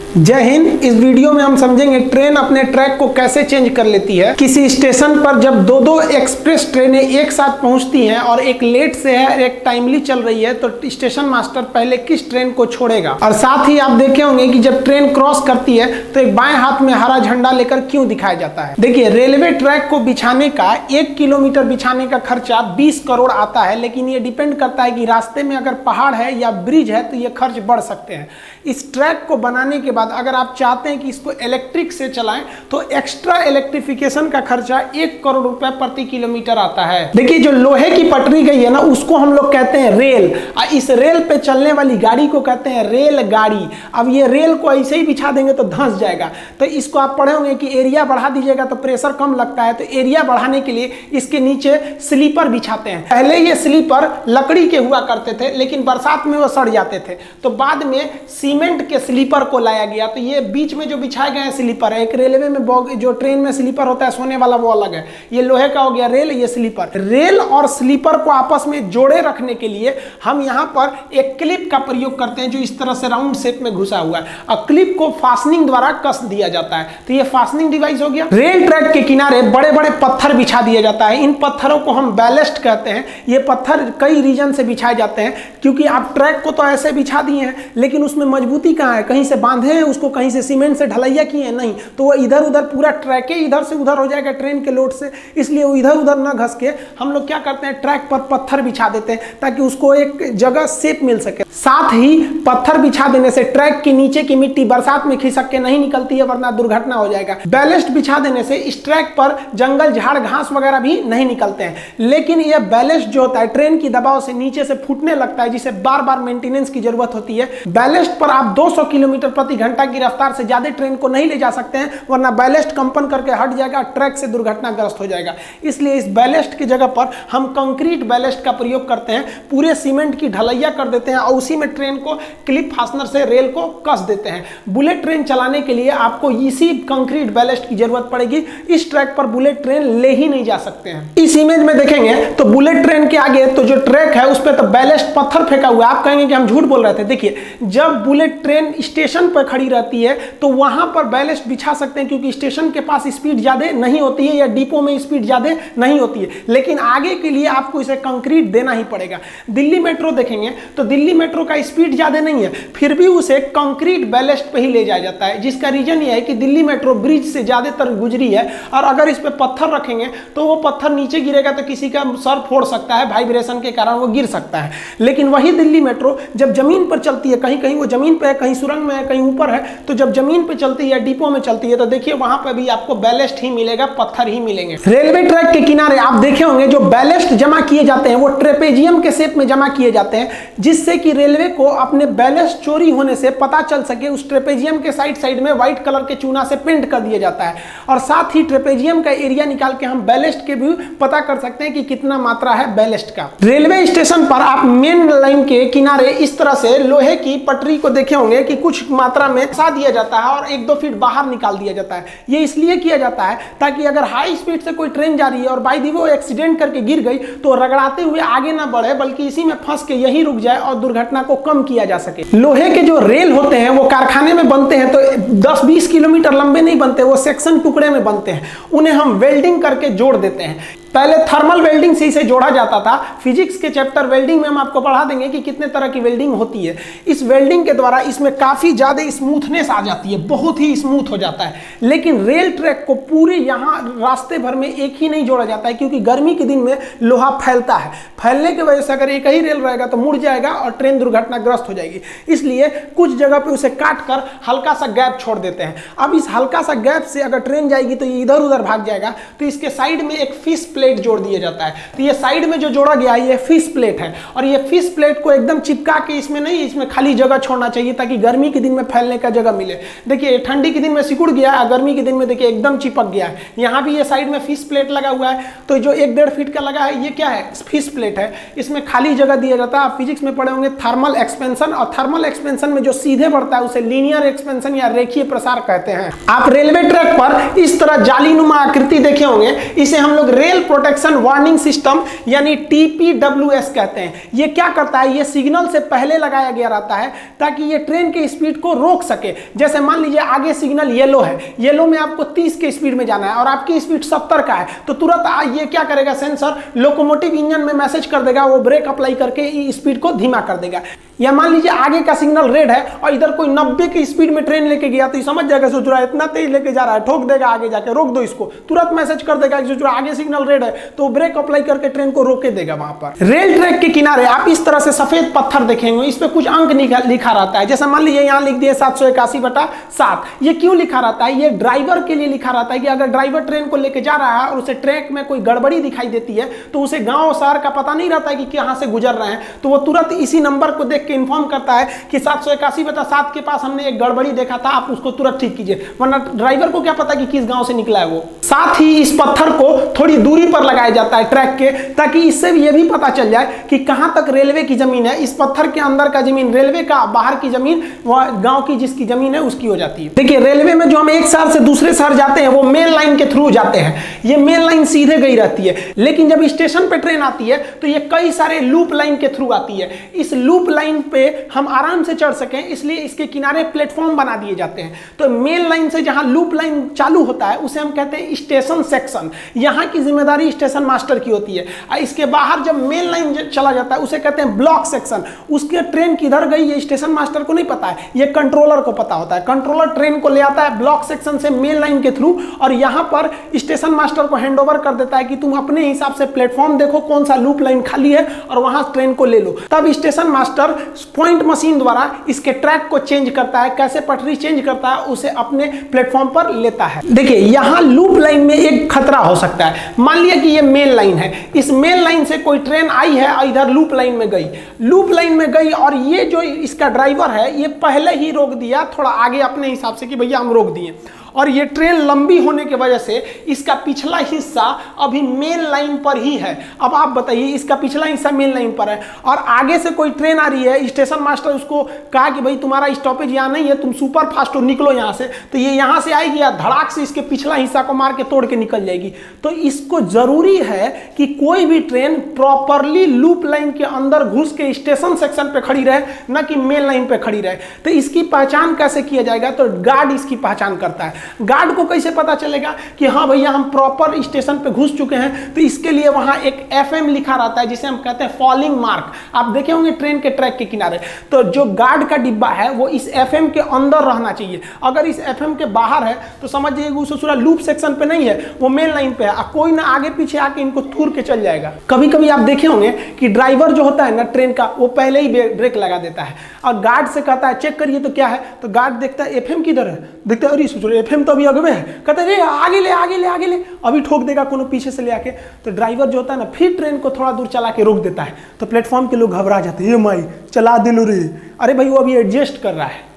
जय हिंद। इस वीडियो में हम समझेंगे ट्रेन अपने ट्रैक को कैसे चेंज कर लेती है। किसी स्टेशन पर जब दो एक्सप्रेस ट्रेनें एक साथ पहुंचती हैं और एक लेट से है और एक टाइमली चल रही है तो स्टेशन मास्टर पहले किस ट्रेन को छोड़ेगा। और साथ ही आप देखे होंगे कि जब ट्रेन क्रॉस करती है तो एक बाएं हाथ में हरा झंडा लेकर क्यों दिखाया जाता है। देखिए, रेलवे ट्रैक को बिछाने का 1 किलोमीटर बिछाने का खर्चा 20 करोड़ आता है, लेकिन ये डिपेंड करता है कि रास्ते में अगर पहाड़ है या ब्रिज है तो ये खर्च बढ़ सकते हैं। इस ट्रैक को बनाने के बाद अगर आप चाहते हैं कि इसको इलेक्ट्रिक से चलाएं तो एक्स्ट्रा इलेक्ट्रिफिकेशन का खर्चा 1 करोड़ रुपए प्रति किलोमीटर आता है। देखिए, जो लोहे की पटरी गई है ना, उसको हम लोग कहते हैं रेल। इस रेल पे चलने वाली गाड़ी को कहते हैं रेलगाड़ी। अब ये रेल को ऐसे ही बिछा देंगे तो धंस जाएगा। तो इसको आप पढ़े होंगे कि एरिया बढ़ा दीजिएगा तो प्रेशर कम लगता है। तो एरिया बढ़ाने के लिए इसके नीचे स्लीपर बिछाते हैं। पहले ये स्लीपर लकड़ी के हुआ करते थे, लेकिन बरसात में वो सड़ जाते थे, तो बाद में सीमेंट के स्लीपर को लाया गया। तो ये बीच में जो बिछाए गए हैं स्लीपर है। एक रेलवे में जो ट्रेन में स्लीपर होता है सोने वाला, वो अलग है। ये लोहे का हो गया रेल, ये स्लीपर। रेल और स्लीपर को आपस में जोड़े रखने के लिए हम यहाँ पर एक क्लिप का प्रयोग करते हैं जो इस तरह से राउंड शेप में घुसा हुआ है, और क्लिप को फास्टनिंग द्वारा कस दिया जाता है। तो ये फास्टनिंग डिवाइस हो गया। रेल ट्रैक के किनारे बड़े बड़े पत्थर बिछा दिया जाता है। इन पत्थरों को हम बैलेस्ट कहते हैं। ये पत्थर कई रीजन से बिछाए जाते हैं, क्योंकि आप ट्रैक को तो ऐसे बिछा दिए हैं, लेकिन उसमें मजबूती कहाँ है? कहीं से बांधे हैं उसको, कहीं से सीमेंट से ढलैया किए हैं? नहीं, तो वो इधर उधर पूरा ट्रैक इधर से उधर हो जाएगा ट्रेन के लोड से। इसलिए वो इधर उधर ना घस के हम लोग क्या करते हैं, ट्रैक पर पत्थर बिछा देते हैं ताकि उसको एक जगह शेप मिल सके। साथ ही पत्थर बिछा देने से ट्रैक के नीचे की मिट्टी बरसात में खिसक के नहीं निकलती है, वरना दुर्घटना हो जाएगा। बैलेस्ट बिछा देने से इस ट्रैक पर जंगल झाड़ घास वगैरह भी नहीं निकलते हैं। लेकिन यह बैलेस्ट जो होता है ट्रेन की दबाव से नीचे से फूटने लगता है, जिसे बार बार मेंटेनेंस की जरूरत होती है। बैलेस्ट पर आप 200 किलोमीटर प्रति घंटा की रफ्तार से ज्यादा ट्रेन को नहीं ले जा सकते हैं, वरना बैलेस्ट कंपन करके हट जाएगा, ट्रैक से दुर्घटनाग्रस्त हो जाएगा। इसलिए इस बैलेस्ट की जगह पर हम कंक्रीट बैलेस्ट का प्रयोग करते हैं। पूरे सीमेंट की ढलैया कर देते हैं और उसी में ट्रेन को क्लिप फास्टनर से रेल को कस देते हैं। बुलेट ट्रेन चलाने के लिए आपको इसी कंक्रीट बैलेस्ट की जरूरत पड़ेगी। इस ट्रैक पर बुलेट ट्रेन ले ही नहीं जा सकते हैं। इस इमेज में देखेंगे तो बुलेट ट्रेन के आगे तो जो ट्रैक है उस पर तो बैलेस्ट पत्थर फेंका हुआ है। आप कहेंगे कि हम झूठ बोल रहे थे। देखिए, जब बुलेट ट्रेन स्टेशन पर खड़ी रहती है तो वहां पर बैलेस्ट बिछा सकते हैं, क्योंकि स्टेशन के पास स्पीड ज्यादा नहीं होती है या डिपो में स्पीड ज्यादा नहीं होती है। लेकिन आगे के लिए आपको इसे कंक्रीट देना ही पड़ेगा। दिल्ली मेट्रो देखेंगे तो दिल्ली मेट्रो का स्पीड ज्यादा नहीं है, फिर भी उसे कंक्रीट बैलेस्ट पे ही ले जाया जाता है। जिसका रीजन यह है कि दिल्ली मेट्रो ब्रिज से ज्यादातर गुजरी है, और अगर इस पे पत्थर रखेंगे तो वो पत्थर नीचे गिरेगा तो किसी का सर फोड़ सकता है, वाइब्रेशन के कारण वो गिर सकता है। लेकिन वही दिल्ली मेट्रो जब जमीन पर चलती है, कहीं कहीं वो जमीन पे है, कहीं सुरंग में है, कहीं ऊपर है, तो जब जमीन पे चलती है, डिपो में चलती है, तो देखिए वहां पर भी आपको बैलेस्ट ही मिलेगा, पत्थर ही मिलेंगे। रेलवे ट्रैक के किनारे आप देखे होंगे जो बैलेस्ट जमा किए जाते हैं वो ट्रेपेजियम के शेप में जमा किए जाते हैं, जिससे कि रेलवे को अपने बैलेस्ट चोरी होने से पता चल सके। उस ट्रेपेजियम के साइड में व्हाइट कलर के चूना से पेंट कर दिया जाता है, और साथ ही ट्रेपेजियम का एरिया निकाल के हम बैलेस्ट के भी पता कर सकते हैं कि कितना मात्रा है बैलेस्ट का। रेलवे स्टेशन पर आप मेन लाइन के किनारे इस तरह से लोहे की पटरी को देखे होंगे कि कुछ मात्रा में फंसा दिया जाता है और 1-2 फीट बाहर निकाल दिया जाता है। ये इसलिए किया जाता है ताकि अगर हाई स्पीड से कोई ट्रेन जा रही है और बाई दी वो एक्सीडेंट करके गिर गई तो रगड़ाते हुए आगे ना बढ़े, बल्कि इसी में फंस के यही रुक जाए और दुर्घटना को कम किया जा सके। लोहे के जो रेल होते हैं वो कारखाने में बनते हैं तो 10-20 किलोमीटर लंबे नहीं बनते, वो सेक्शन टुकड़े में बनते हैं। उन्हें हम वेल्डिंग करके जोड़ देते हैं। पहले थर्मल वेल्डिंग से इसे जोड़ा जाता था। फिजिक्स के चैप्टर वेल्डिंग में हम आपको पढ़ा देंगे कि कितने तरह की वेल्डिंग होती है। इस वेल्डिंग के द्वारा इसमें काफी ज्यादा स्मूथनेस आ जाती है, बहुत ही स्मूथ हो जाता है। लेकिन रेल ट्रैक को पूरे यहाँ रास्ते भर में एक ही नहीं जोड़ा जाता है, क्योंकि गर्मी के दिन में लोहा फैलता है। फैलने की वजह से अगर एक ही रेल रहेगा तो मुड़ जाएगा और ट्रेन दुर्घटनाग्रस्त हो जाएगी। इसलिए कुछ जगह पे उसे काट कर हल्का सा गैप छोड़ देते हैं। अब इस हल्का सा गैप से अगर ट्रेन जाएगी तो ये इधर उधर भाग जाएगा, तो इसके साइड में एक फिश प्लेट जोड़ दिया जाता है। तो ये साइड में जो जोड़ा गया है ये फिश प्लेट है, और ये फिश प्लेट को एकदम चिपका के इसमें नहीं, इसमें खाली जगह छोड़ना चाहिए ताकि गर्मी के दिन में फैलने का जगह मिले। देखिए, ठंडी के दिन में सिकुड़ गया है, गर्मी के दिन में देखिए एकदम चिपक गया है। यहाँ भी ये साइड में फिश प्लेट लगा हुआ है, तो जो 1-1.5 फीट का लगा है ये क्या है? फिश प्लेट है। इसमें खाली जगह दिया जाता है। आप फिजिक्स में पढ़े होंगे थर्मल एक्सपेंशन, और थर्मल एक्सपेंशन में जो सीधे बढ़ता है उसे लीनियर एक्सपेंशन या रेखीय प्रसार कहते हैं। आप रेलवे ट्रैक पर इस तरह जालीनुमा आकृति देखे होंगे, इसे हम लोग रेल प्रोटेक्शन वार्निंग सिस्टम यानी TPWS कहते हैं। ये क्या करता है, ये सिग्नल से पहले लगाया गया रहता है ताकि ये ट्रेन के स्पीड को रोक सके। जैसे मान लीजिए आगे सिग्नल येलो है, येलो में आपको 30 के स्पीड में जाना है और आपकी स्पीड 70 का है, तो तुरंत ये क्या करेगा, सेंसर लोकोमोटिव इंजन में मैसेज कर देगा, वो ब्रेक अप्लाई करके स्पीड को धीमा कर देगा। या मान लीजिए आगे का सिग्नल रेड है और इधर कोई 90 की स्पीड में ट्रेन लेके गया, तो ये समझ जाएगा सोच रहा है इतना तेज लेके जा रहा है, ठोक देगा आगे जाके, रोक दो इसको, तुरंत मैसेज कर देगा कि आगे सिग्नल रेड है, तो ब्रेक अप्लाई करके ट्रेन को रोके देगा। वहां पर रेल ट्रैक के किनारे आप इस तरह से सफेद पत्थर देखेंगे, इस पे कुछ अंक लिखा रहता है। जैसे मान लीजिए यहाँ लिख दिए 781/7। ये क्यों लिखा रहता है, ये ड्राइवर के लिए लिखा रहता है कि अगर ड्राइवर ट्रेन को लेके जा रहा है और उसे ट्रैक में कोई गड़बड़ी दिखाई देती है, तो उसे गांव शहर का पता नहीं रहता है कि कहां से गुजर रहे हैं, तो वो तुरंत इसी नंबर को देख के इन्फॉर्म करता है कि 781/7 के पास हमने एक गड़बड़ी देखा था, आप उसको तुरंत ठीक कीजिए। वरना ड्राइवर को क्या पता कि किस गांव से निकला है वो। साथ ही इस पत्थर को थोड़ी दूरी पर लगाया जाता है ट्रैक के, ताकि इससे भी ये भी पता चल जाए कि कहां तक रेलवे की जमीन है। इस पत्थर के अंदर का जमीन रेलवे का, बाहर की जमीन वह गांव की जिसकी जमीन है उसकी हो जाती है। देखिए रेलवे में जो हम एक शहर से दूसरे शहर जाते हैं वो मेन लाइन के थ्रू जाते हैं, ये मेन लाइन सीधे गई रहती है। लेकिन जब स्टेशन पे ट्रेन आती है तो ये कई सारे लूप लाइन के थ्रू आती है। इस लूप लाइन पे हम आराम से चढ़ सकें इसलिए इसके किनारे प्लेटफॉर्म बना दिए जाते हैं। तो मेन लाइन से जहां लूप लाइन चालू होता है उसे हम कहते हैं स्टेशन सेक्शन, यहां की जिम्मेदारी स्टेशन मास्टर की होती है। इसके बाहर जब मेन लाइन चला जाता है उसे कहते हैं ब्लॉक सेक्शन। उसके ट्रेन किधर गई ये स्टेशन मास्टर को नहीं पता है, ये कंट्रोलर को पता होता है। कंट्रोलर ट्रेन को ले आता है ब्लॉक सेक्शन से मेन लाइन के थ्रू और यहां पर स्टेशन मास्टर को हैंड ओवर कर देता है कि तुम अपने हिसाब से प्लेटफॉर्म देखो कौन सा लूप लाइन खाली है और वहां ट्रेन को ले लो। तब स्टेशन मास्टर पॉइंट मशीन द्वारा इसके ट्रैक को चेंज करता है, कैसे पटरी चेंज करता है उसे अपने प्लेटफॉर्म पर लेता है। देखिए यहां लूप लाइन में एक खतरा हो सकता है। मान लिया कि ये मेन लाइन है, इस मेन लाइन से कोई ट्रेन आई है और इधर लूप लाइन में गई, लूप लाइन में गई और ये जो इसका ड्राइवर है ये पहले ही रोक दिया थोड़ा आगे अपने हिसाब से कि भैया हम रोक दिए, और ये ट्रेन लंबी होने की वजह से इसका पिछला हिस्सा अभी मेन लाइन पर ही है। अब आप बताइए इसका पिछला हिस्सा मेन लाइन पर है और आगे से कोई ट्रेन आ रही है, स्टेशन मास्टर उसको कहा कि भाई तुम्हारा स्टॉपेज यहाँ नहीं है, तुम सुपर फास्ट हो निकलो यहाँ से, तो ये यहाँ से आएगी या धड़ाक से इसके पिछला हिस्सा को मार के तोड़ के निकल जाएगी। तो इसको जरूरी है कि कोई भी ट्रेन प्रॉपरली लूप लाइन के अंदर घुस के स्टेशन सेक्शन पे खड़ी रहे, न कि मेन लाइन पे खड़ी रहे। तो इसकी पहचान कैसे किया जाएगा, तो गार्ड इसकी पहचान करता है। गार्ड को कैसे पता चलेगा कि हाँ भैया हम प्रॉपर स्टेशन पे घुस चुके हैं, तो इसके लिए वहां एक FM लिखा रहता है जिसे हम कहते हैं फॉलिंग मार्क। आप देखे होंगे ट्रेन के ट्रैक के किनारे, तो जो गार्ड का डिब्बा है वो इस FM के अंदर रहना चाहिए। अगर इस FM के बाहर है तो समझ जाइए उस पूरा लूप सेक्शन पे नहीं है, वो मेन लाइन पे है, कोई ना आगे पीछे आके इनको तूर के चल जाएगा। कभी कभी आप देखे होंगे कि ड्राइवर जो होता है ना ट्रेन का, वो पहले ही ब्रेक लगा देता है और गार्ड से कहता है चेक करिए तो क्या है, तो गार्ड देखता है FM किधर है, देखता है अरे FM तो अभी अगवे है, कहता है आगे ले आगे ले आगे ले, अभी ठोक देगा कोनो पीछे से ले आके। तो ड्राइवर जो होता है ना फिर ट्रेन को थोड़ा दूर चला के रोक देता है, तो प्लेटफॉर्म के लोग घबरा जाते हैं, ये माई चला दिलो रे, अरे भाई वो अभी एडजस्ट कर रहा है।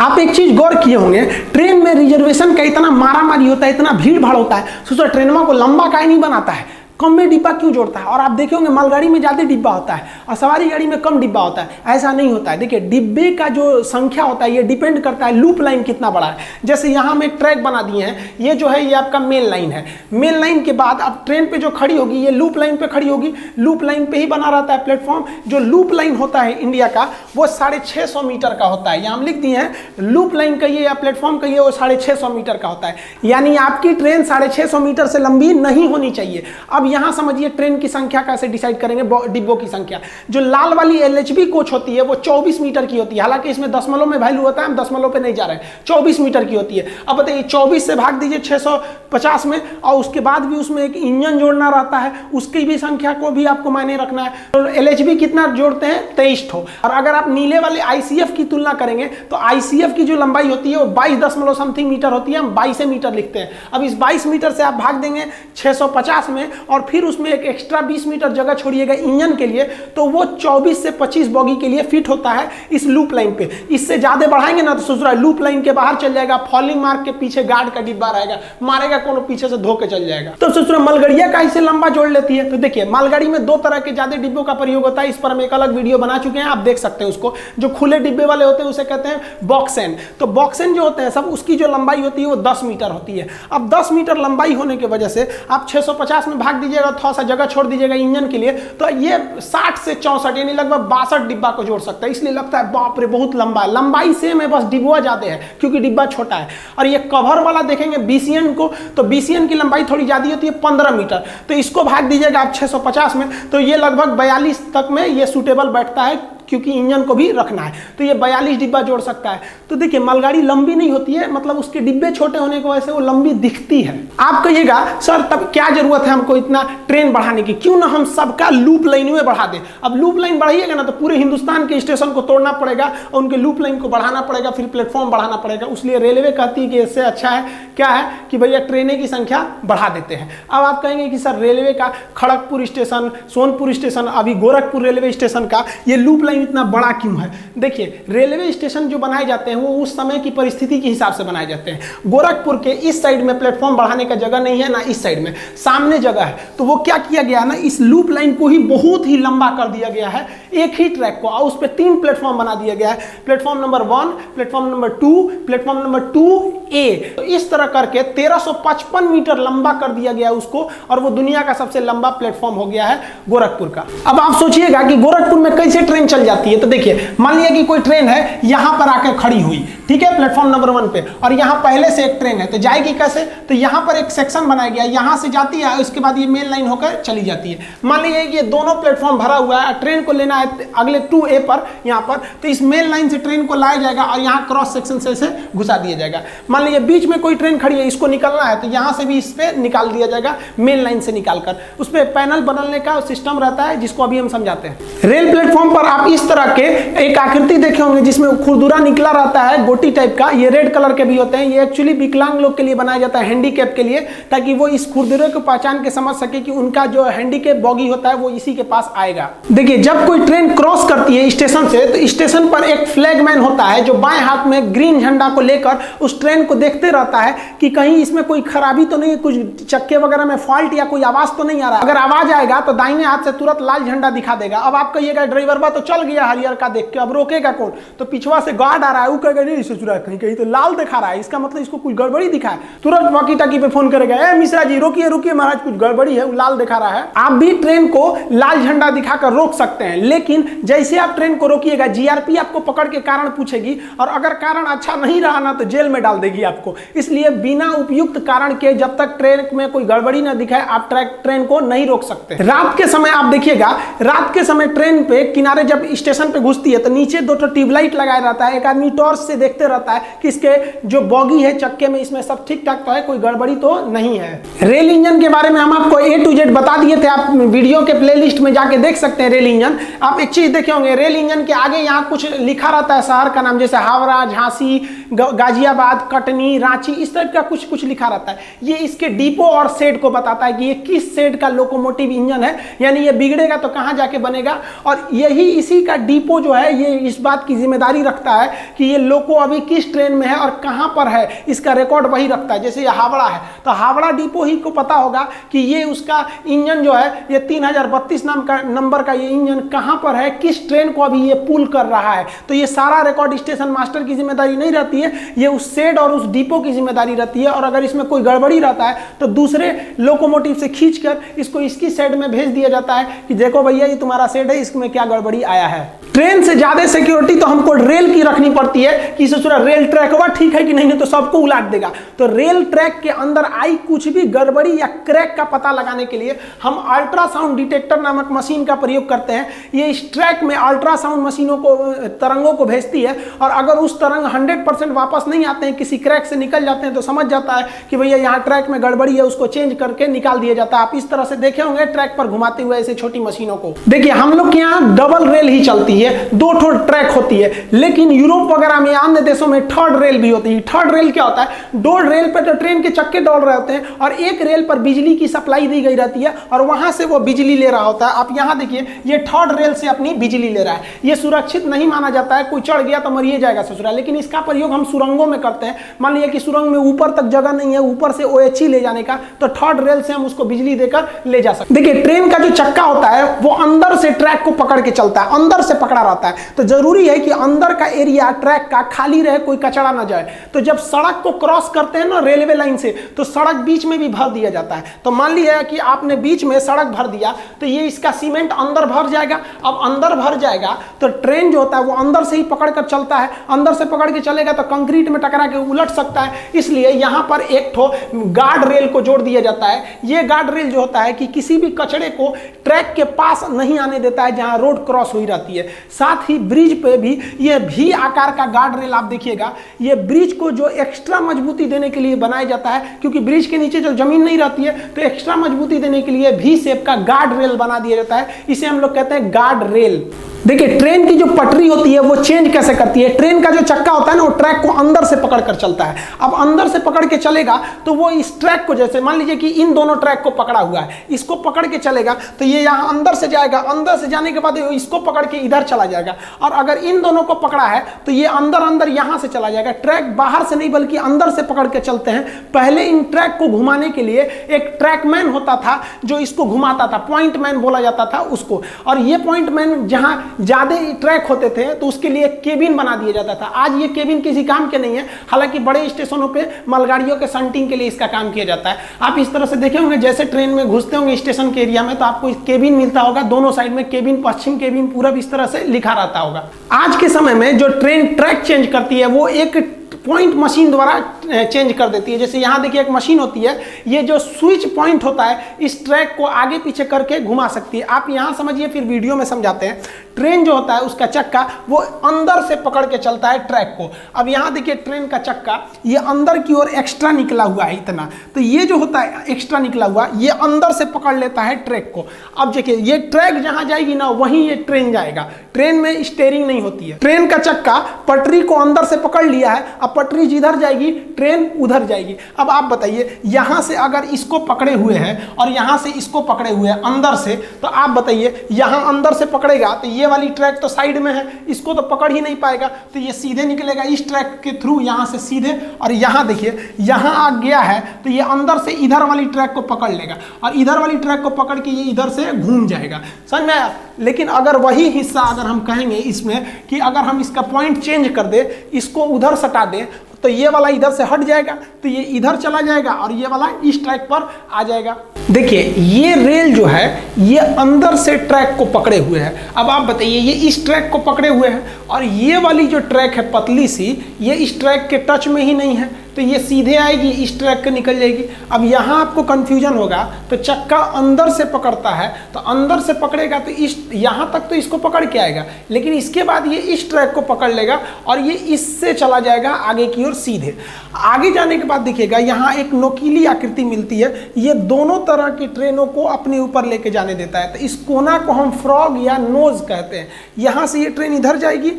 आप एक चीज गौर किए होंगे, ट्रेन में रिजर्वेशन का इतना मारामारी होता है, इतना भीड़ भाड़ होता है, सोचो ट्रेनों को लंबा काहे नहीं बनाता है, कम में डिब्बा क्यों जोड़ता है। और आप देखे होंगे मालगाड़ी में ज्यादा डिब्बा होता है और सवारी गाड़ी में कम डिब्बा होता है, ऐसा नहीं होता है। देखिए डिब्बे का जो संख्या होता है ये डिपेंड करता है लूप लाइन कितना बड़ा है। जैसे यहाँ हम एक ट्रैक बना दिए हैं, ये जो है ये आपका मेन लाइन है, मेन लाइन के बाद अब ट्रेन पे जो खड़ी होगी ये लूप लाइन पे खड़ी होगी, लूप लाइन पे ही बना रहता है प्लेटफॉर्म। जो लूप लाइन होता है इंडिया का वो 650 मीटर का होता है, यहाँ हम लिख दिए हैं लूप लाइन कहिए या प्लेटफॉर्म कहिए, वो 650 मीटर का होता है। यानी आपकी ट्रेन 650 मीटर से लंबी नहीं होनी चाहिए। अब यहाँ समझिए ट्रेन की संख्या कैसे डिसाइड करेंगे, डिब्बों की संख्या। जो लाल वाली LHB कोच होती है वो 24 मीटर की होती है, हालांकि इसमें दशमलव में वैल्यू होता है, हम दशमलव पे नहीं जा रहे हैं, 24 मीटर की होती है। अब बताइए 24 से भाग दीजिए 650 में, और उसके बाद भी उसमें एक इंजन जोड़ना रहता है, उसकी भी संख्या को भी आपको मायने रखना है। तो LHB कितना जोड़ते हैं, 23 ठो। और अगर आप नीले वाले ICF की तुलना करेंगे तो ICF की जो लंबाई होती है वो 22 समथिंग मीटर होती है, हम 22 मीटर लिखते हैं। अब इस 22 मीटर से आप भाग देंगे 650 में और फिर उसमें एक एक्स्ट्रा 20 मीटर जगह छोड़िएगा इंजन के लिए, तो वो 24 से 25 बॉगी के लिए फिट होता है इस लूप लाइन पे। इससे ज्यादा बढ़ाएंगे ना तो सोच रहा है लूप लाइन के बाहर चल जाएगा, फॉलिंग मार्क के पीछे गार्ड का डिब्बा रहेगा, मारेगा कोनो पीछे से धोके चल जाएगा। तो सोच रहा मालगाड़ियां का इसे लंबा जोड़ लेती है। तो देखिए मालगाड़ी में 2 तरह के ज्यादा डिब्बों का प्रयोग होता है, इस पर हम एक अलग वीडियो बना चुके हैं, आप देख सकते हैं उसको। जो खुले डिब्बे वाले होते हैं उसे कहते हैं बॉक्सेन। तो बॉक्सेन जो होते हैं सब, उसकी जो लंबाई होती है वो 10 मीटर होती है। अब 10 मीटर लंबाई होने की वजह से आप 650 में भाग दीजिएगा, थोड़ा सा जगह छोड़ दीजिएगा इंजन के लिए, तो ये 60 से 64 यानी लगभग 62 डिब्बा को जोड़ सकता है। इसलिए लगता है बाप रे बहुत लंबा है। लंबाई सेम है, बस डिब्बा ज्यादा है क्योंकि डिब्बा छोटा है। और ये कवर वाला देखेंगे बीसीएन को, तो बीसीएन की लंबाई थोड़ी ज्यादा होती है 15 मीटर, तो इसको भाग दीजिएगा आप 650 में, तो ये लगभग 42 तक में ये सूटेबल बैठता है क्योंकि इंजन को भी रखना है। तो ये 42 डिब्बा जोड़ सकता है। तो देखिए मालगाड़ी लंबी नहीं होती है, मतलब उसके डिब्बे छोटे होने की वजह से वो लंबी दिखती है। आप कहिएगा सर तब क्या जरूरत है हमको इतना ट्रेन बढ़ाने की, क्यों ना हम सबका लूप लाइन में बढ़ा दें। अब लूप लाइन बढ़ाइएगा ना तो पूरे हिंदुस्तान के स्टेशन को तोड़ना पड़ेगा और उनके लूप लाइन को बढ़ाना पड़ेगा, फिर प्लेटफॉर्म बढ़ाना पड़ेगा। इसलिए रेलवे कहती है कि इससे अच्छा है क्या है कि भैया ट्रेनें की संख्या बढ़ा देते हैं। अब आप कहेंगे कि सर रेलवे का खड़गपुर स्टेशन, सोनपुर स्टेशन, अभी गोरखपुर रेलवे स्टेशन का ये लूप लाइन इतना बड़ा क्यों है। देखिए रेलवे स्टेशन जो बनाए जाते हैं वो उस समय की परिस्थिति के हिसाब से बनाए जाते हैं। गोरखपुर के इस साइड में प्लेटफॉर्म बढ़ाने का जगह नहीं है, ना इस साइड में, सामने जगह है। तो वो क्या किया गया ना, इस लूप लाइन को ही बहुत ही लंबा कर दिया गया है, एक ही ट्रैक को, और उस पर 3 प्लेटफॉर्म बना दिया गया है। Platform number 1, platform number 2, platform number 2A। तो इस तरह करके 1355 मीटर लंबा कर दिया गया है उसको, और वो दुनिया का सबसे लंबा प्लेटफॉर्म हो गया है गोरखपुर का। अब आप सोचिएगा कि गोरखपुर में कैसे ट्रेन चल जाती है। तो देखिए मान लिया कि कोई ट्रेन है यहां पर आकर खड़ी हुई, ठीक है, प्लेटफॉर्म नंबर 1 पे, और यहां पहले से एक ट्रेन है, तो जाएगी कैसे, तो यहां पर एक सेक्शन बनाया गया, यहां से जाती है, उसके बाद ये मेन लाइन होकर चली जाती है। मान लीजिए कि ये दोनों प्लेटफॉर्म भरा हुआ है, ट्रेन को लेना है अगले 2A पर यहां पर, तो इस मेन लाइन से ट्रेन को लाया जाएगा और यहां क्रॉस सेक्शन से इसे घुसा दिया जाएगा। मान लीजिए बीच में कोई ट्रेन खड़ी है, इसको निकलना है, तो यहां से भी इस पे निकाल दिया जाएगा, मेन लाइन से निकालकर। उस पर पैनल बदलने का सिस्टम रहता है जिसको अभी हम समझाते हैं। रेल प्लेटफॉर्म पर आप इस तरह के एक आकृति देखे होंगे जिसमें खुरदुरा निकला रहता है गोटी टाइप का, ये रेड कलर के भी होते हैं। ये एक्चुअली विकलांग लोग के लिए बनाया जाता है, हैंडीकैप के लिए, ताकि वो इस खुरदुरे को पहचान के समझ सके कि उनका जो हैंडीकैप बॉगी होता है वो इसी के पास आएगा। देखिए जब कोई ट्रेन क्रॉस करती है स्टेशन से, तो स्टेशन पर एक फ्लैगमैन होता है जो बाएं हाथ में ग्रीन झंडा को लेकर उस ट्रेन को देखते रहता है कि कहीं इसमें कोई खराबी तो नहीं, कुछ चक्के वगैरह में फॉल्ट या कोई आवाज तो नहीं आ रहा। अगर आवाज आएगा तो दाहिने हाथ से तुरंत लाल झंडा दिखा देगा। अब आप कहिएगा ड्राइवर बा तो चल गया हरियर का देख के, अब रोकेगा कौन, तो पिछवा से गार्ड आ रहा है, वो कहेगा नहीं इसे चुरा, कहीं कहीं तो लाल दिखा रहा है, इसका मतलब इसको कुछ गड़बड़ी दिखा है। तुरंत वॉकी टॉकी पे फोन करेगा, ए मिश्रा जी रोकिए रोकिए महाराज कुछ गड़बड़ी है, वो लाल दिखा रहा है। आप भी ट्रेन को लाल झंडा दिखाकर रोक सकते हैं, लेकिन जैसे आप ट्रेन को रोकिएगा जीआरपी आपको पकड़ के कारण पूछेगी, और अगर कारण अच्छा नहीं रहा ना तो जेल में डाल देगी आपको। इसलिए बिना उपयुक्त कारण के जब तक ट्रेन में कोई गड़बड़ी ना दिखाए आप ट्रेन को नहीं रोक सकते। रात के समय आप देखिएगा, रात के समय ट्रेन पे किनारे जब स्टेशन पे घुसती है तो नीचे 2 ट्यूबलाइट लगाया रहता है, एक आदमी टॉर्च से देखते रहता है कि इसके जो बॉगी है चक्के में इसमें सब ठीक ठाक तो है, कोई गड़बड़ी तो नहीं है। रेल इंजन के बारे में हम आपको A to Z बता दिए थे, आप वीडियो के प्लेलिस्ट में जाके देख सकते हैं। रेल इंजन आप एक चीज देखे होंगे, रेल इंजन के आगे यहाँ कुछ लिखा रहता है शहर का नाम, जैसे हावड़ा, झांसी, गाजियाबाद, कटनी, रांची, इस टाइप का कुछ कुछ लिखा रहता है। ये इसके डिपो और शेड को बताता है कि ये किस शेड का लोकोमोटिव इंजन है, यानी ये बिगड़ेगा तो कहाँ जाके बनेगा। और यही इसी का डिपो जो है ये इस बात की जिम्मेदारी रखता है कि ये लोको अभी किस ट्रेन में है और कहां पर है, इसका रिकॉर्ड वही रखता है। जैसे ये हावड़ा है तो हावड़ा डिपो ही को पता होगा कि ये उसका इंजन जो है ये 3032 नाम का नंबर का ये इंजन कहां पर है, किस ट्रेन को अभी ये पुल कर रहा है। तो ये सारा रिकॉर्ड स्टेशन मास्टर की जिम्मेदारी नहीं रहती है, ये उस शेड और उस डिपो की जिम्मेदारी रहती है। और अगर इसमें कोई गड़बड़ी रहता है तो दूसरे लोकोमोटिव से खींचकर इसको इसकी शेड में भेज दिया जाता है कि देखो भैया ये तुम्हारा शेड है, इसमें क्या गड़बड़ी आया है। ट्रेन से ज्यादा सिक्योरिटी तो हमको रेल की रखनी पड़ती है कि ससुरा रेल ट्रैक हुआ ठीक है कि नहीं, तो सबको उलाट देगा। तो रेल ट्रैक के अंदर आई कुछ भी गड़बड़ी या क्रैक का पता लगाने के लिए हम अल्ट्रासाउंड डिटेक्टर नामक मशीन का प्रयोग करते हैं। ये इस ट्रैक में अल्ट्रासाउंड मशीनों को, तरंगों को भेजती है, और अगर उस तरंग 100% वापस नहीं आते हैं, किसी क्रैक से निकल जाते हैं, तो समझ जाता है कि भैया यहाँ ट्रैक में गड़बड़ी है, उसको चेंज करके निकाल दिया जाता है। आप इस तरह से देखे होंगे ट्रैक पर घुमाते हुए ऐसे छोटी मशीनों को। देखिए हम लोग के यहाँ डबल रेल ही चलती है, 2 ट्रैक होती है, लेकिन यूरोप वगैरह में अन्य देशों में थर्ड रेल भी होती है। थर्ड रेल क्या होता है, 2 रेल पर तो ट्रेन के चक्के दौड़ रहे होते हैं और एक रेल पर बिजली की सप्लाई दी गई रहती है और वहां से वो बिजली ले रहा होता है। आप यहां देखिए ये थर्ड रेल से अपनी बिजली ले रहा है। ये सुरक्षित नहीं माना जाता है, कोई चढ़ गया तो मरिए जाएगा ससुरा, लेकिन इसका प्रयोग हम सुरंगों में करते हैं। मान लीजिए कि सुरंग में ऊपर तक जगह नहीं है ऊपर से OHE ले जाने का, तो थर्ड रेल से हम उसको बिजली देकर ले जा सकते हैं। देखिए ट्रेन का जो चक्का होता है वो अंदर से ट्रैक को पकड़ के चलता है, अंदर से पकड़ा रहता है, तो जरूरी है कि अंदर का एरिया ट्रैक का खाली रहे, कोई कचरा ना जाए। तो जब सड़क को क्रॉस करते हैं ना रेलवे लाइन से, तो सड़क बीच में भी भर दिया जाता है। तो मान लीजिए कि आपने बीच में सड़क भर दिया, तो ये इसका सीमेंट अंदर भर जाएगा। अब अंदर भर जाएगा तो ट्रेन जो होता है वो अंदर से ही पकड़ कर चलता है, अंदर से पकड़ के चलेगा तो कंक्रीट में टकरा के उलट सकता है। इसलिए यहां पर एक ठो गार्ड रेल को जोड़ दिया जाता है। ये गार्ड रेल जो होता है कि किसी भी कचड़े को ट्रैक के पास नहीं आने देता है जहां रोड क्रॉस हुई रहती है। साथ ही ब्रिज पे भी ये भी आकार का गार्ड रेल आप देखिएगा, ये ब्रिज को जो एक्स्ट्रा मजबूती देने के लिए बनाया जाता है, क्योंकि ब्रिज के नीचे जो जमीन नहीं रहती है तो एक्स्ट्रा मजबूती देने के लिए भी शेप का गार्ड रेल बना दिया जाता है। इसे हम लोग कहते हैं गार्ड रेल। देखिए ट्रेन की जो पटरी होती है वो चेंज कैसे करती है। ट्रेन का जो चक्का होता है ना वो ट्रैक को अंदर से पकड़ कर चलता है। अब अंदर से पकड़ के चलेगा तो वो इस ट्रैक को, जैसे मान लीजिए कि इन दोनों ट्रैक को पकड़ा हुआ है, इसको पकड़ के चलेगा तो ये यहाँ अंदर से जाएगा, अंदर से जाने के बाद इसको पकड़ के इधर चला जाएगा। और अगर इन दोनों को पकड़ा है तो ये अंदर अंदर यहाँ से चला जाएगा। ट्रैक बाहर से नहीं बल्कि अंदर से पकड़ के चलते हैं। पहले इन ट्रैक को घुमाने के लिए एक ट्रैकमैन होता था जो इसको घुमाता था, पॉइंट मैन बोला जाता था उसको। और ये पॉइंट मैन जहाँ ज्यादा ट्रैक होते थे तो उसके लिए केबिन बना दिया जाता था। आज ये केबिन किसी काम के नहीं है, हालांकि बड़े स्टेशनों पे मालगाड़ियों के शंटिंग के लिए इसका काम किया जाता है। आप इस तरह से देखे होंगे, जैसे ट्रेन में घुसते होंगे स्टेशन के एरिया में तो आपको केबिन मिलता होगा, दोनों साइड में केबिन, पश्चिम केबिन, पूरब, इस तरह से लिखा रहता होगा। आज के समय में जो ट्रेन ट्रैक चेंज करती है वो एक पॉइंट मशीन द्वारा चेंज कर देती है। जैसे यहाँ देखिए एक मशीन होती है, ये जो स्विच पॉइंट होता है इस ट्रैक को आगे पीछे करके घुमा सकती है। आप यहाँ समझिए फिर वीडियो में समझाते हैं। ट्रेन जो होता है उसका चक्का वो अंदर से पकड़ के चलता है ट्रैक को। अब यहाँ देखिए ट्रेन का चक्का ये अंदर की ओर एक्स्ट्रा निकला हुआ है इतना, तो ये जो होता है एक्स्ट्रा निकला हुआ ये अंदर से पकड़ लेता है ट्रैक को। अब देखिए ये ट्रैक जहाँ जाएगी ना वहीं ये ट्रेन जाएगा। ट्रेन में स्टीयरिंग नहीं होती है। ट्रेन का चक्का पटरी को अंदर से पकड़ लिया है, अब पटरी जिधर जाएगी ट्रेन उधर जाएगी। अब आप बताइए यहाँ से अगर इसको पकड़े हुए हैं और यहाँ से इसको पकड़े हुए हैं अंदर से, तो आप बताइए यहाँ अंदर से पकड़ेगा तो ये वाली ट्रैक तो साइड में है, इसको तो पकड़ ही नहीं पाएगा, तो ये सीधे निकलेगा इस ट्रैक के थ्रू यहाँ से सीधे। और यहाँ देखिए यहाँ आ गया है तो ये अंदर से इधर वाली ट्रैक को पकड़ लेगा और इधर वाली ट्रैक को पकड़ के ये इधर से घूम जाएगा। समझ में आया? लेकिन अगर वही हिस्सा अगर हम कहेंगे इसमें कि अगर हम इसका पॉइंट चेंज कर दे, इसको उधर सटा दे, तो ये वाला इधर से हट जाएगा तो ये इधर चला जाएगा और ये वाला इस ट्रैक पर आ जाएगा। देखिए ये रेल जो है ये अंदर से ट्रैक को पकड़े हुए है। अब आप बताइए ये इस ट्रैक को पकड़े हुए हैं और ये वाली जो ट्रैक है पतली सी, ये इस ट्रैक के टच में ही नहीं है, तो ये सीधे आएगी इस ट्रैक के निकल जाएगी। अब यहाँ आपको कंफ्यूजन होगा, तो चक्का अंदर से पकड़ता है तो अंदर से पकड़ेगा तो इस यहाँ तक तो इसको पकड़ के आएगा, लेकिन इसके बाद ये इस ट्रैक को पकड़ लेगा और ये इससे चला जाएगा आगे की ओर सीधे। आगे जाने के बाद देखिएगा यहाँ एक नोकीली आकृति मिलती है, ये दोनों तरह की ट्रेनों को अपने ऊपर लेके जाने देता है। तो इस कोना को हम फ्रॉग या नोज कहते हैं। यहाँ से ये ट्रेन इधर जाएगी,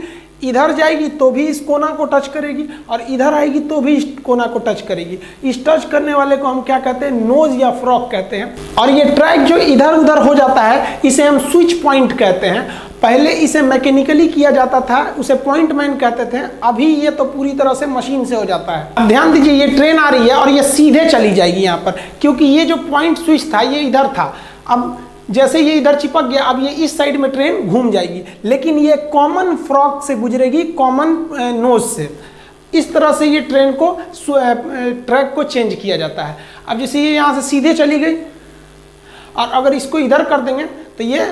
इधर जाएगी तो भी इस कोना को टच करेगी और इधर आएगी तो भी इस कोना को टच करेगी। इस टच करने वाले को हम क्या कहते हैं? नोज या फ्रॉग कहते हैं। और ये ट्रैक जो इधर उधर हो जाता है इसे हम स्विच पॉइंट कहते हैं। पहले इसे मैकेनिकली किया जाता था, उसे पॉइंट मैन कहते थे, अभी ये तो पूरी तरह से मशीन से हो जाता है। अब ध्यान दीजिए ये ट्रेन आ रही है और ये सीधे चली जाएगी यहाँ पर, क्योंकि ये जो पॉइंट स्विच था ये इधर था। अब जैसे ये इधर चिपक गया, अब ये इस साइड में ट्रेन घूम जाएगी, लेकिन ये कॉमन फ्रॉग से गुजरेगी, कॉमन नोज से। इस तरह से ये ट्रेन को ट्रैक को चेंज किया जाता है। अब जैसे ये यहाँ से सीधे चली गई और अगर इसको इधर कर देंगे तो ये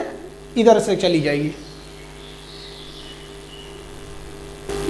इधर से चली जाएगी।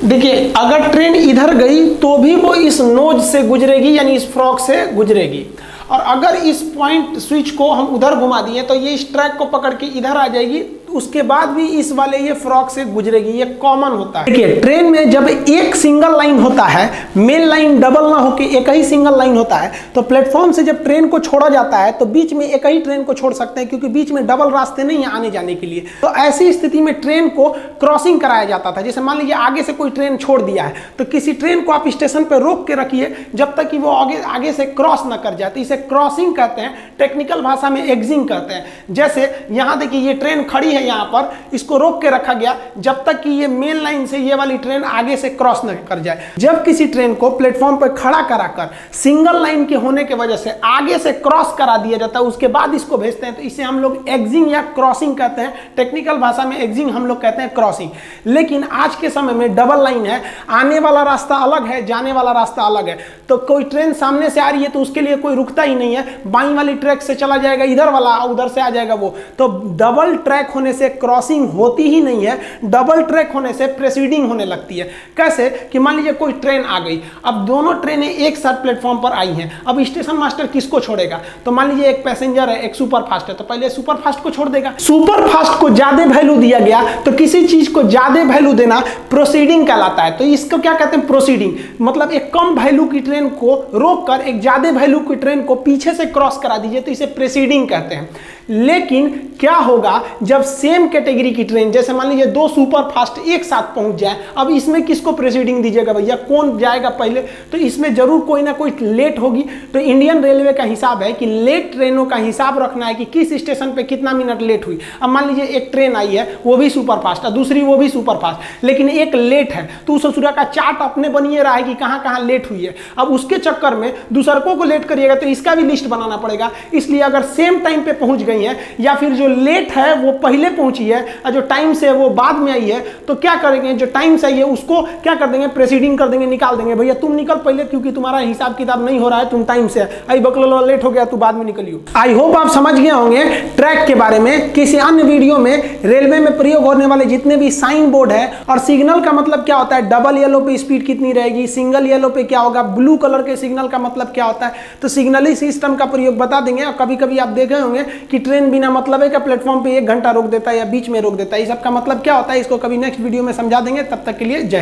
देखिए अगर ट्रेन इधर गई तो भी वो इस नोज से गुजरेगी, यानी इस फ्रॉग से गुजरेगी। और अगर इस पॉइंट स्विच को हम उधर घुमा दिए तो ये इस ट्रैक को पकड़ के इधर आ जाएगी, उसके बाद भी इस वाले ये फ्रॉग से गुजरेगी। ये कॉमन होता है। देखिए ट्रेन में जब एक सिंगल लाइन होता है, मेन लाइन डबल ना होके एक ही सिंगल लाइन होता है, तो प्लेटफॉर्म से जब ट्रेन को छोड़ा जाता है तो बीच में एक ही ट्रेन को छोड़ सकते हैं, क्योंकि बीच में डबल रास्ते नहीं है आने जाने के लिए। तो ऐसी स्थिति में ट्रेन को क्रॉसिंग कराया जाता था। जैसे मान लीजिए आगे से कोई ट्रेन छोड़ दिया है तो किसी ट्रेन को आप स्टेशन पर रोक के रखिए जब तक कि वो आगे से क्रॉस ना कर जाए, तो इसे क्रॉसिंग कहते हैं। टेक्निकल भाषा में एग्जिंग कहते हैं। जैसे यहाँ देखिए ये ट्रेन खड़ी है है यहाँ पर, इसको रोक के रखा गया जब तक कि ये मेन लाइन से ये वाली ट्रेन आगे से क्रॉस न कर जाए। जब किसी ट्रेन को प्लेटफॉर्म पर खड़ा कराकर सिंगल लाइन के होने की वजह से आगे से क्रॉस करा दिया जाता है, उसके बाद इसको भेजते हैं, तो इसे हम लोग एग्जिंग या क्रॉसिंग कहते हैं। टेक्निकल भाषा में एग्जिंग, हम लोग कहते हैं क्रॉसिंग। लेकिन आज के समय में डबल लाइन है, आने वाला रास्ता अलग है, जाने वाला रास्ता अलग है। तो कोई ट्रेन सामने से आ रही है तो उसके लिए कोई रुकता ही नहीं है, बाईं वाली ट्रैक से चला जाएगा इधर वाला, उधर से आ जाएगा वो। तो डबल ट्रैक होने से क्रॉसिंग होती ही नहीं है, डबल ट्रैक होने से प्रेसीडिंग होने लगती है। कैसे कि मान लीजिए कोई ट्रेन आ गई, अब दोनों ट्रेनें एक साथ प्लेटफॉर्म पर आई हैं, अब स्टेशन मास्टर किसको छोड़ेगा? तो मान लीजिए एक पैसेंजर है, एक सुपर फास्ट है, तो पहले सुपर फास्ट को छोड़ देगा। सुपर फास्ट को ज्यादा वैल्यू दिया गया, तो किसी चीज को ज्यादा वैल्यू देना प्रोसीडिंग कहलाता है। तो इसको क्या कहते हैं? प्रोसीडिंग। मतलब एक कम वैल्यू की ट्रेन को रोककर एक ज्यादा वैल्यू की ट्रेन को पीछे से क्रॉस करा दीजिए, तो इसे प्रेसीडिंग कहते हैं। लेकिन क्या होगा जब सेम कैटेगरी की ट्रेन, जैसे मान लीजिए दो सुपर फास्ट एक साथ पहुंच जाए, अब इसमें किसको प्रेसीडिंग दीजिएगा भैया? कौन जाएगा पहले? तो इसमें जरूर कोई ना कोई लेट होगी। तो इंडियन रेलवे का हिसाब है कि लेट ट्रेनों का हिसाब रखना है कि किस स्टेशन पे कितना मिनट लेट हुई। अब मान लीजिए एक ट्रेन आई है, वो भी सुपर फास्ट है, दूसरी वो भी सुपर फास्ट, लेकिन एक लेट है, तो उस ससुरा का चार्ट अपने बनिए रहा है कि कहां कहां लेट हुई है। अब उसके चक्कर में दूसरकों को लेट करिएगा तो इसका भी लिस्ट बनाना पड़ेगा। इसलिए अगर सेम टाइम पे पहुंच गई है, या फिर जो लेट है वो पहले पहुंची है और जो टाइम से वो बाद में आई है, तो क्या करेंगे? जो टाइम से आई है उसको क्या कर देंगे? प्रेसीडिंग कर देंगे, निकाल देंगे। भैया तुम निकल पहले, क्योंकि तुम्हारा हिसाब किताब नहीं हो रहा है, तुम टाइम से आई बकलो लेट हो गया, तू बाद में निकलियो। आई होप आप समझ गए होंगे ट्रैक के बारे में। किसी अन्य वीडियो में रेलवे में प्रयोग होने वाले जितने भी साइन बोर्ड है और सिग्नल का मतलब क्या होता है, डबल येलो पे स्पीड कितनी रहेगी, सिंगल येलो पे क्या होगा, ब्लू कलर के सिग्नल का मतलब क्या होता है, तो सिग्नलिंग सिस्टम का प्रयोग बता देंगे। और कभी कभी आप देखे होंगे कि ट्रेन बिना मतलब है का प्लेटफॉर्म पे 1 घंटा रोक देता है या बीच में रोक देता है, इस सब का मतलब क्या होता है, इसको कभी नेक्स्ट वीडियो में समझा देंगे। तब तक के लिए जय हिंद।